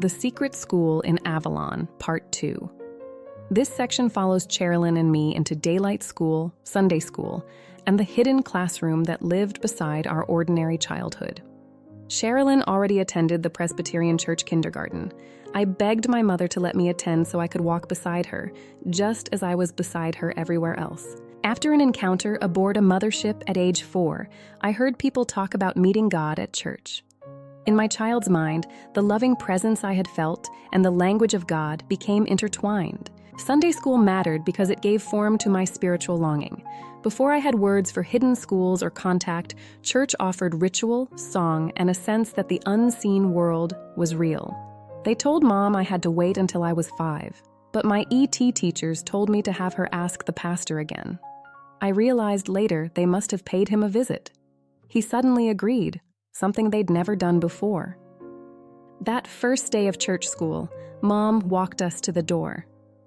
The Secret School in Avalon, Part 2. This section follows Cherilyn and me into daylight school, Sunday school, and the hidden classroom that lived beside our ordinary childhood. Cherilyn already attended the Presbyterian church kindergarten. I begged my mother to let me attend so I could walk beside her, just as I was beside her everywhere else. After an encounter aboard a mothership at age 4, I heard people talk about meeting God at church. In my child's mind, the loving presence I had felt and the language of God became intertwined. Sunday school mattered because it gave form to my spiritual longing. Before I had words for hidden schools or contact, church offered ritual, song, and a sense that the unseen world was real. They told Mom I had to wait until I was 5, but my ET teachers told me to have her ask the pastor again. I realized later they must have paid him a visit. He suddenly agreed, something they'd never done before. That first day of church school, Mom walked us to the door.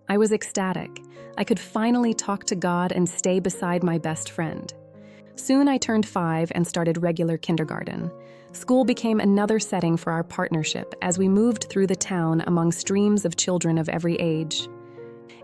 I was ecstatic. I could finally talk to God and stay beside my best friend. Soon I turned 5 and started regular kindergarten. School became another setting for our partnership as we moved through the town among streams of children of every age.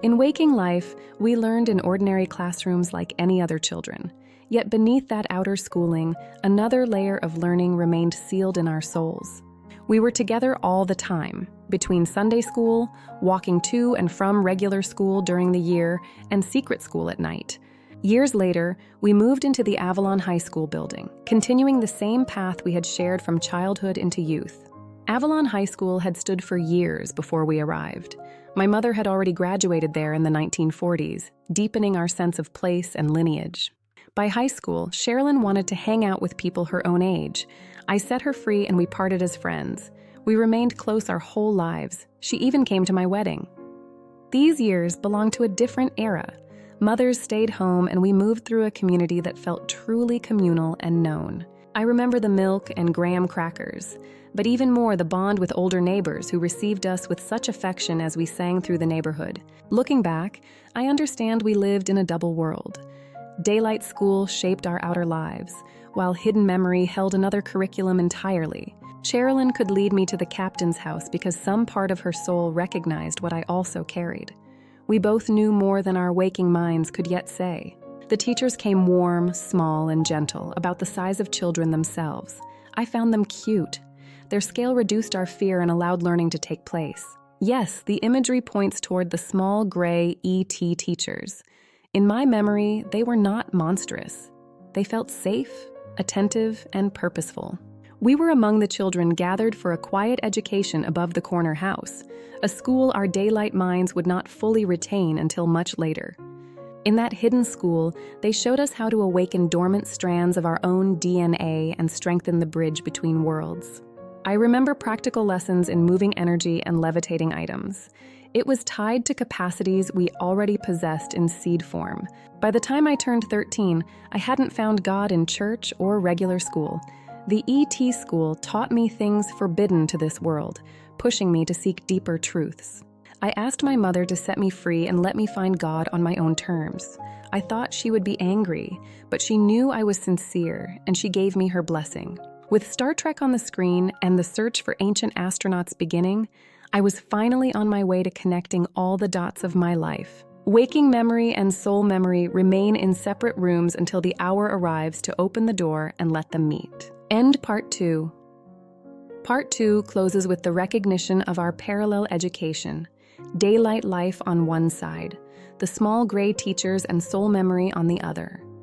In waking life, we learned in ordinary classrooms like any other children. Yet beneath that outer schooling, another layer of learning remained sealed in our souls. We were together all the time, between Sunday school, walking to and from regular school during the year, and secret school at night. Years later, we moved into the Avalon High School building, continuing the same path we had shared from childhood into youth. Avalon High School had stood for years before we arrived. My mother had already graduated there in the 1940s, deepening our sense of place and lineage. By high school, Cherilyn wanted to hang out with people her own age. I set her free and we parted as friends. We remained close our whole lives. She even came to my wedding. These years belonged to a different era. Mothers stayed home and we moved through a community that felt truly communal and known. I remember the milk and graham crackers, but even more the bond with older neighbors who received us with such affection as we sang through the neighborhood. Looking back, I understand we lived in a double world. Daylight school shaped our outer lives, while hidden memory held another curriculum entirely. Cherilyn could lead me to the captain's house because some part of her soul recognized what I also carried. We both knew more than our waking minds could yet say. The teachers came warm, small, and gentle, about the size of children themselves. I found them cute. Their scale reduced our fear and allowed learning to take place. Yes, the imagery points toward the small, gray ET teachers. In my memory, they were not monstrous. They felt safe, attentive, and purposeful. We were among the children gathered for a quiet education above the corner house, a school our daylight minds would not fully retain until much later. In that hidden school, they showed us how to awaken dormant strands of our own DNA and strengthen the bridge between worlds. I remember practical lessons in moving energy and levitating items. It was tied to capacities we already possessed in seed form. By the time I turned 13, I hadn't found God in church or regular school. The ET school taught me things forbidden to this world, pushing me to seek deeper truths. I asked my mother to set me free and let me find God on my own terms. I thought she would be angry, but she knew I was sincere, and she gave me her blessing. With Star Trek on the screen and the search for ancient astronauts beginning, I was finally on my way to connecting all the dots of my life. Waking memory and soul memory remain in separate rooms until the hour arrives to open the door and let them meet. End Part 2. Part 2 closes with the recognition of our parallel education. Daylight life on one side, the small gray teachers and soul memory on the other.